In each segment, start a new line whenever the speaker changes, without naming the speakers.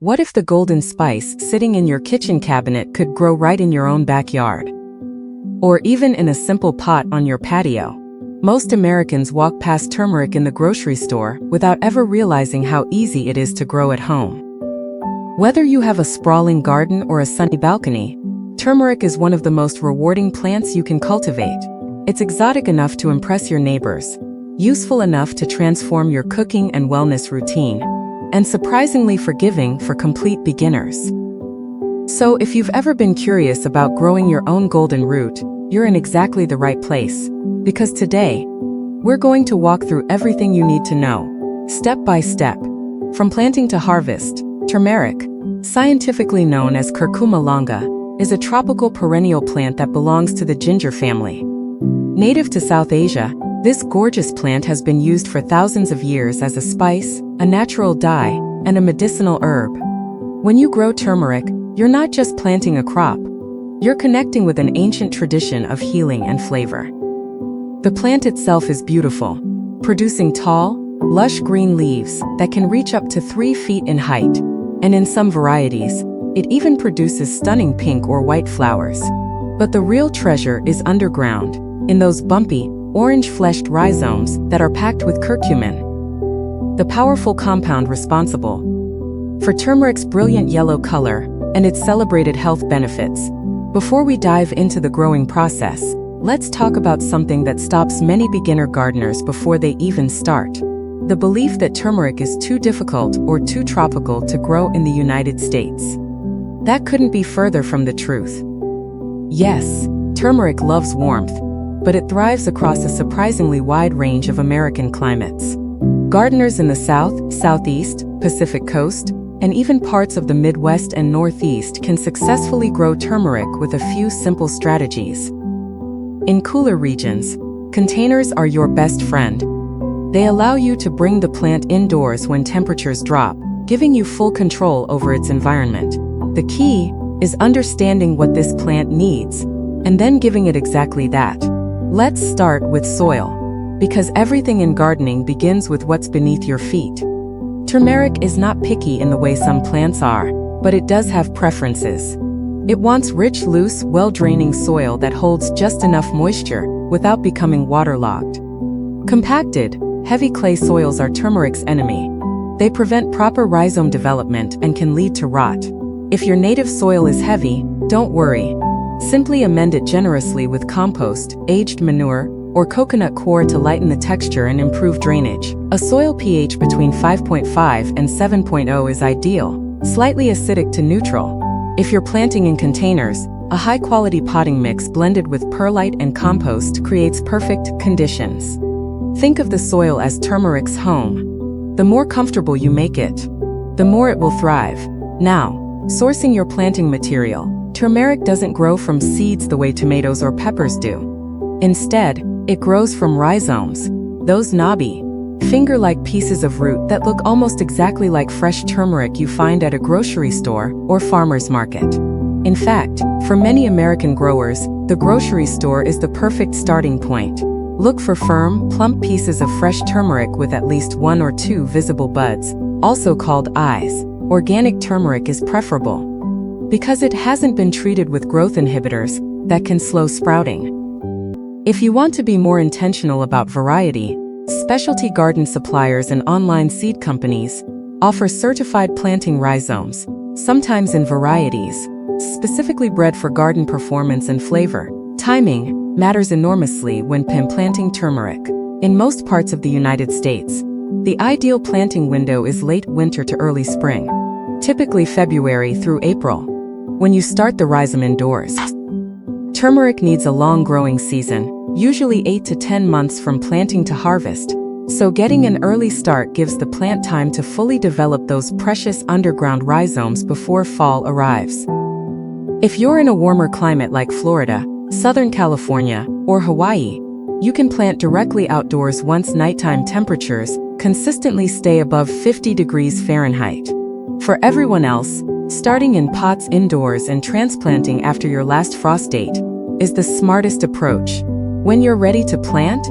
What if the golden spice sitting in your kitchen cabinet could grow right in your own backyard? Or even in a simple pot on your patio? Most Americans walk past turmeric in the grocery store without ever realizing how easy it is to grow at home. Whether you have a sprawling garden or a sunny balcony, turmeric is one of the most rewarding plants you can cultivate. It's exotic enough to impress your neighbors, useful enough to transform your cooking and wellness routine, and surprisingly forgiving for complete beginners. So if you've ever been curious about growing your own golden root, you're in exactly the right place. Because today, we're going to walk through everything you need to know, step by step. From planting to harvest, turmeric, scientifically known as Curcuma longa, is a tropical perennial plant that belongs to the ginger family. Native to South Asia, this gorgeous plant has been used for thousands of years as a spice, a natural dye, and a medicinal herb. When you grow turmeric, you're not just planting a crop. You're connecting with an ancient tradition of healing and flavor. The plant itself is beautiful, producing tall, lush green leaves that can reach up to 3 feet in height, and in some varieties, it even produces stunning pink or white flowers. But the real treasure is underground, in those bumpy, orange-fleshed rhizomes that are packed with curcumin, the powerful compound responsible for turmeric's brilliant yellow color and its celebrated health benefits. Before we dive into the growing process, let's talk about something that stops many beginner gardeners before they even start: the belief that turmeric is too difficult or too tropical to grow in the United States. That couldn't be further from the truth. Yes, turmeric loves warmth, but it thrives across a surprisingly wide range of American climates. Gardeners in the South, Southeast, Pacific Coast, and even parts of the Midwest and Northeast can successfully grow turmeric with a few simple strategies. In cooler regions, containers are your best friend. They allow you to bring the plant indoors when temperatures drop, giving you full control over its environment. The key is understanding what this plant needs, and then giving it exactly that. Let's start with soil, because everything in gardening begins with what's beneath your feet. Turmeric is not picky in the way some plants are, but it does have preferences. It wants rich, loose, well-draining soil that holds just enough moisture without becoming waterlogged. Compacted, heavy clay soils are turmeric's enemy. They prevent proper rhizome development and can lead to rot. If your native soil is heavy, don't worry. Simply amend it generously with compost, aged manure, or coconut coir to lighten the texture and improve drainage. A soil pH between 5.5 and 7.0 is ideal, slightly acidic to neutral. If you're planting in containers, a high-quality potting mix blended with perlite and compost creates perfect conditions. Think of the soil as turmeric's home. The more comfortable you make it, the more it will thrive. Now, sourcing your planting material. Turmeric doesn't grow from seeds the way tomatoes or peppers do. Instead, it grows from rhizomes, those knobby, finger-like pieces of root that look almost exactly like fresh turmeric you find at a grocery store or farmer's market. In fact, for many American growers, the grocery store is the perfect starting point. Look for firm, plump pieces of fresh turmeric with at least 1 or 2 visible buds, also called eyes. Organic turmeric is preferable because it hasn't been treated with growth inhibitors that can slow sprouting. If you want to be more intentional about variety, specialty garden suppliers and online seed companies offer certified planting rhizomes, sometimes in varieties, specifically bred for garden performance and flavor. Timing matters enormously when planting turmeric. In most parts of the United States, the ideal planting window is late winter to early spring, typically February through April, when you start the rhizome indoors. Turmeric needs a long growing season, usually 8 to 10 months from planting to harvest, so getting an early start gives the plant time to fully develop those precious underground rhizomes before fall arrives. If you're in a warmer climate like Florida, Southern California, or Hawaii, you can plant directly outdoors once nighttime temperatures consistently stay above 50 degrees Fahrenheit. For everyone else, starting in pots indoors and transplanting after your last frost date is the smartest approach. When you're ready to plant,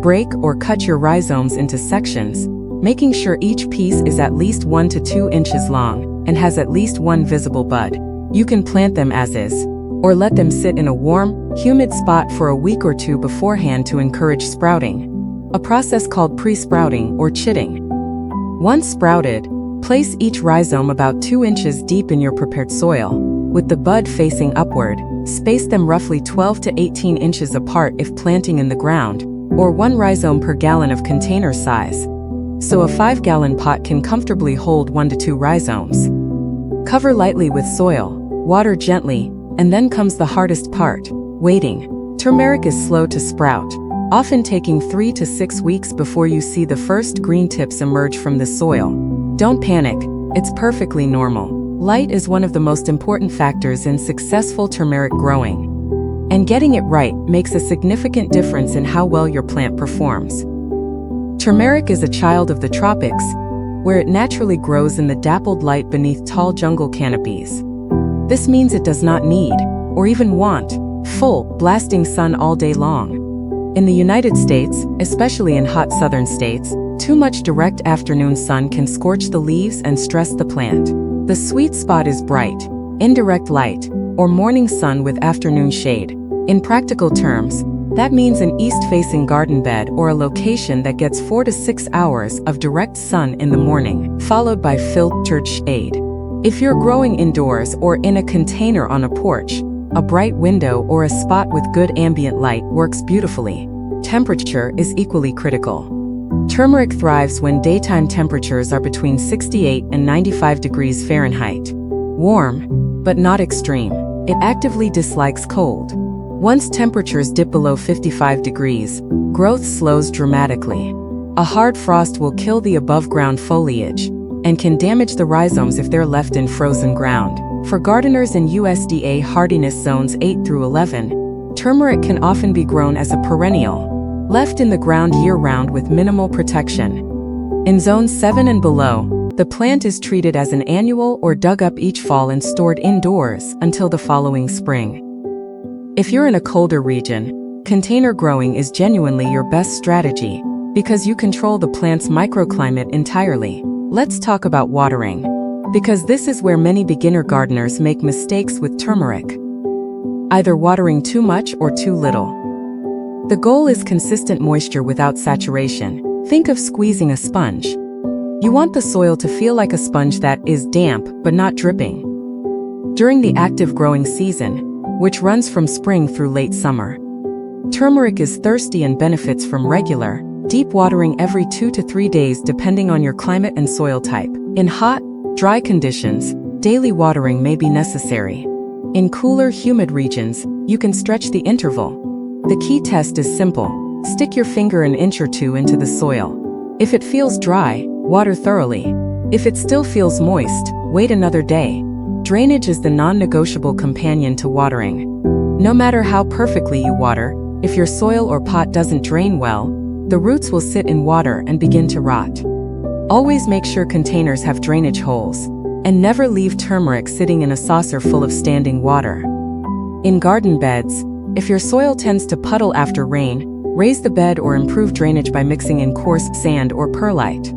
break or cut your rhizomes into sections, making sure each piece is at least 1 to 2 inches long. and has at least one visible bud. You can plant them as is, or let them sit in a warm, humid spot for a week or two beforehand to encourage sprouting, a process called pre-sprouting or chitting. Once sprouted, place each rhizome about 2 inches deep in your prepared soil, with the bud facing upward. Space them roughly 12 to 18 inches apart if planting in the ground, or 1 rhizome per gallon of container size. So a 5-gallon pot can comfortably hold 1 to 2 rhizomes. Cover lightly with soil, water gently, and then comes the hardest part, waiting. Turmeric is slow to sprout, often taking 3 to 6 weeks before you see the first green tips emerge from the soil. Don't panic, it's perfectly normal. Light is one of the most important factors in successful turmeric growing, and getting it right makes a significant difference in how well your plant performs. Turmeric is a child of the tropics, where it naturally grows in the dappled light beneath tall jungle canopies. This means it does not need, or even want, full, blasting sun all day long. In the United States, especially in hot southern states, too much direct afternoon sun can scorch the leaves and stress the plant. The sweet spot is bright, indirect light, or morning sun with afternoon shade. In practical terms, that means an east-facing garden bed or a location that gets 4 to 6 hours of direct sun in the morning, followed by filtered shade. If you're growing indoors or in a container on a porch, a bright window or a spot with good ambient light works beautifully. Temperature is equally critical. Turmeric thrives when daytime temperatures are between 68 and 95 degrees Fahrenheit. Warm, but not extreme. It actively dislikes cold. Once temperatures dip below 55 degrees, growth slows dramatically. A hard frost will kill the above-ground foliage and can damage the rhizomes if they're left in frozen ground. For gardeners in USDA hardiness zones 8 through 11, turmeric can often be grown as a perennial, left in the ground year-round with minimal protection. In zones 7 and below, the plant is treated as an annual or dug up each fall and stored indoors until the following spring. If you're in a colder region, container growing is genuinely your best strategy because you control the plant's microclimate entirely. Let's talk about watering, because this is where many beginner gardeners make mistakes with turmeric. Either watering too much or too little. The goal is consistent moisture without saturation. Think of squeezing a sponge. You want the soil to feel like a sponge that is damp but not dripping. During the active growing season, which runs from spring through late summer, turmeric is thirsty and benefits from regular, deep watering every 2 to 3 days depending on your climate and soil type. In hot, dry conditions, daily watering may be necessary. In cooler, humid regions, you can stretch the interval. The key test is simple. Stick your finger an inch or 2 into the soil. If it feels dry, water thoroughly. If it still feels moist, wait another day. Drainage is the non-negotiable companion to watering. No matter how perfectly you water, if your soil or pot doesn't drain well, the roots will sit in water and begin to rot. Always make sure containers have drainage holes, and never leave turmeric sitting in a saucer full of standing water. In garden beds, if your soil tends to puddle after rain, raise the bed or improve drainage by mixing in coarse sand or perlite.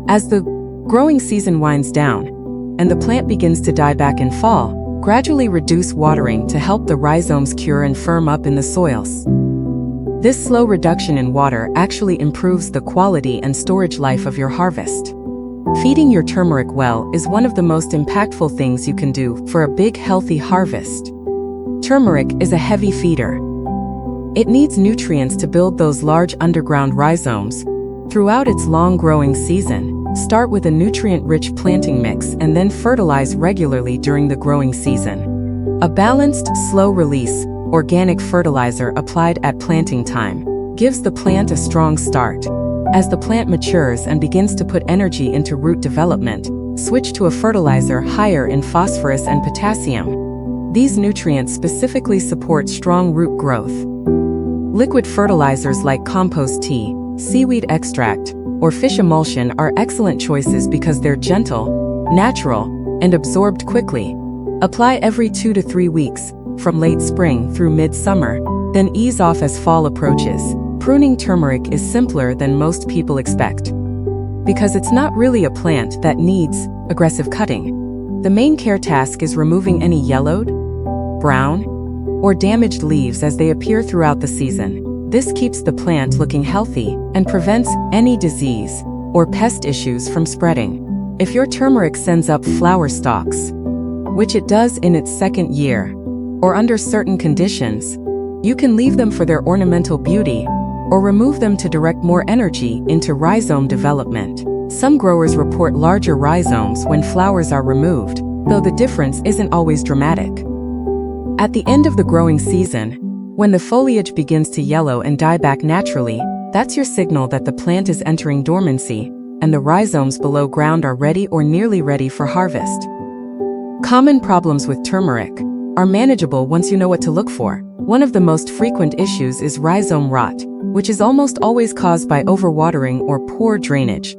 As the growing season winds down, and the plant begins to die back in fall, gradually reduce watering to help the rhizomes cure and firm up in the soils. This slow reduction in water actually improves the quality and storage life of your harvest. Feeding your turmeric well is one of the most impactful things you can do for a big, healthy harvest. Turmeric is a heavy feeder. It needs nutrients to build those large underground rhizomes. Throughout its long growing season, start with a nutrient-rich planting mix and then fertilize regularly during the growing season. A balanced, slow-release, organic fertilizer applied at planting time gives the plant a strong start. As the plant matures and begins to put energy into root development, switch to a fertilizer higher in phosphorus and potassium. These nutrients specifically support strong root growth. Liquid fertilizers like compost tea, seaweed extract, or fish emulsion are excellent choices because they're gentle, natural, and absorbed quickly. Apply every 2 to 3 weeks, from late spring through mid-summer, then ease off as fall approaches. Pruning turmeric is simpler than most people expect, because it's not really a plant that needs aggressive cutting. The main care task is removing any yellowed, brown, or damaged leaves as they appear throughout the season. This keeps the plant looking healthy and prevents any disease or pest issues from spreading. If your turmeric sends up flower stalks, which it does in its second year, or under certain conditions, you can leave them for their ornamental beauty or remove them to direct more energy into rhizome development. Some growers report larger rhizomes when flowers are removed, though the difference isn't always dramatic. At the end of the growing season, when the foliage begins to yellow and die back naturally, that's your signal that the plant is entering dormancy and the rhizomes below ground are ready or nearly ready for harvest. Common problems with turmeric are manageable once you know what to look for. One of the most frequent issues is rhizome rot, which is almost always caused by overwatering or poor drainage.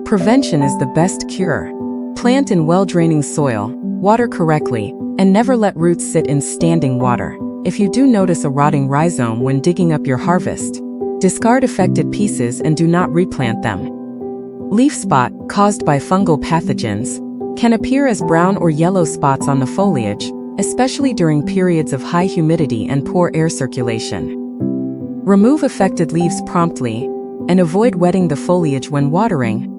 Prevention is the best cure. Plant in well-draining soil, water correctly, and never let roots sit in standing water. If you do notice a rotting rhizome when digging up your harvest, discard affected pieces and do not replant them. Leaf spot, caused by fungal pathogens, can appear as brown or yellow spots on the foliage, especially during periods of high humidity and poor air circulation. Remove affected leaves promptly and avoid wetting the foliage when watering.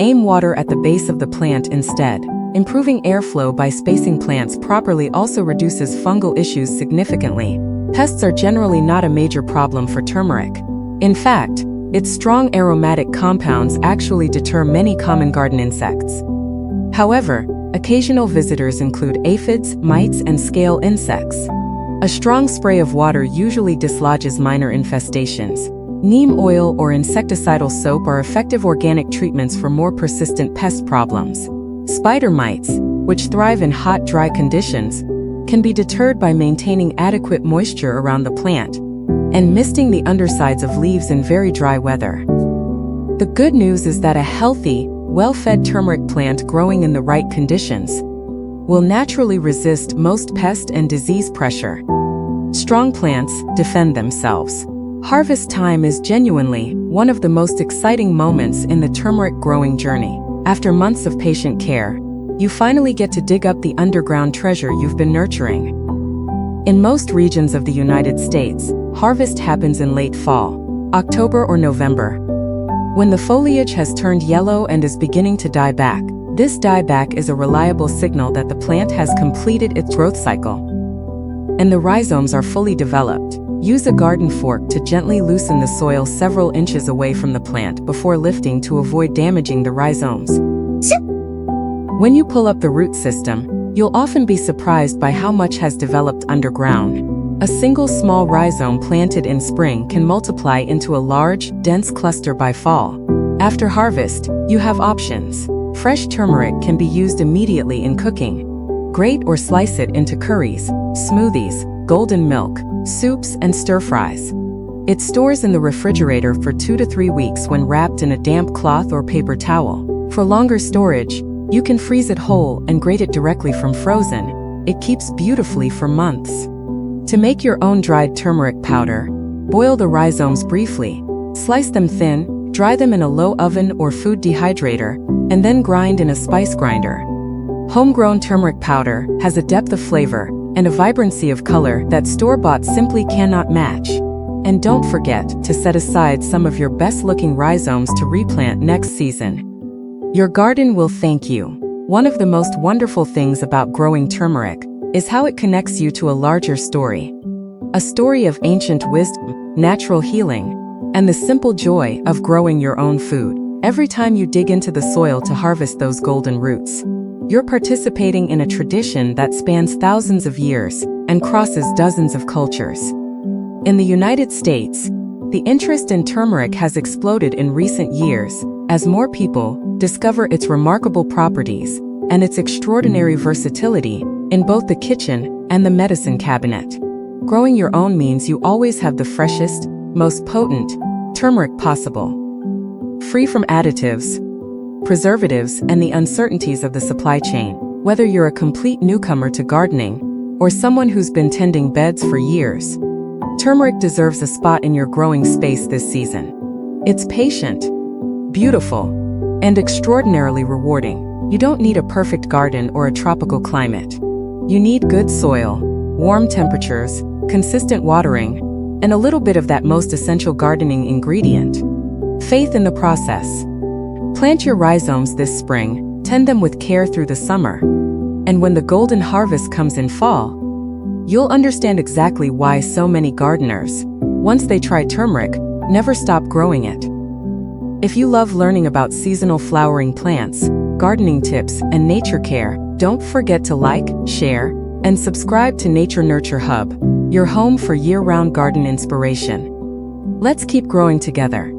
Aim water at the base of the plant instead. Improving airflow by spacing plants properly also reduces fungal issues significantly. Pests are generally not a major problem for turmeric. In fact, its strong aromatic compounds actually deter many common garden insects. However, occasional visitors include aphids, mites, and scale insects. A strong spray of water usually dislodges minor infestations. Neem oil or insecticidal soap are effective organic treatments for more persistent pest problems. Spider mites, which thrive in hot, dry conditions, can be deterred by maintaining adequate moisture around the plant and misting the undersides of leaves in very dry weather. The good news is that a healthy, well-fed turmeric plant growing in the right conditions will naturally resist most pest and disease pressure. Strong plants defend themselves. Harvest time is genuinely one of the most exciting moments in the turmeric growing journey. After months of patient care, you finally get to dig up the underground treasure you've been nurturing. In most regions of the United States, harvest happens in late fall, October or November. When the foliage has turned yellow and is beginning to die back, this dieback is a reliable signal that the plant has completed its growth cycle and the rhizomes are fully developed. Use a garden fork to gently loosen the soil several inches away from the plant before lifting to avoid damaging the rhizomes. When you pull up the root system, you'll often be surprised by how much has developed underground. A single small rhizome planted in spring can multiply into a large, dense cluster by fall. After harvest, you have options. Fresh turmeric can be used immediately in cooking. Grate or slice it into curries, smoothies, golden milk, soups, and stir-fries. It stores in the refrigerator for 2 to 3 weeks when wrapped in a damp cloth or paper towel. For longer storage, you can freeze it whole and grate it directly from frozen. It keeps beautifully for months. To make your own dried turmeric powder, boil the rhizomes briefly, slice them thin, dry them in a low oven or food dehydrator, and then grind in a spice grinder. Homegrown turmeric powder has a depth of flavor and a vibrancy of color that store-bought simply cannot match. And don't forget to set aside some of your best-looking rhizomes to replant next season. Your garden will thank you. One of the most wonderful things about growing turmeric is how it connects you to a larger story. A story of ancient wisdom, natural healing, and the simple joy of growing your own food. Every time you dig into the soil to harvest those golden roots, you're participating in a tradition that spans thousands of years and crosses dozens of cultures. In the United States, the interest in turmeric has exploded in recent years as more people discover its remarkable properties and its extraordinary versatility in both the kitchen and the medicine cabinet. Growing your own means you always have the freshest, most potent turmeric possible. Free from additives, preservatives, and the uncertainties of the supply chain. Whether you're a complete newcomer to gardening or someone who's been tending beds for years, turmeric deserves a spot in your growing space this season. It's patient, beautiful, and extraordinarily rewarding. You don't need a perfect garden or a tropical climate. You need good soil, warm temperatures, consistent watering, and a little bit of that most essential gardening ingredient: faith in the process. Plant your rhizomes this spring, tend them with care through the summer, and when the golden harvest comes in fall, you'll understand exactly why so many gardeners, once they try turmeric, never stop growing it. If you love learning about seasonal flowering plants, gardening tips, and nature care, don't forget to like, share, and subscribe to Nature Nurture Hub, your home for year-round garden inspiration. Let's keep growing together.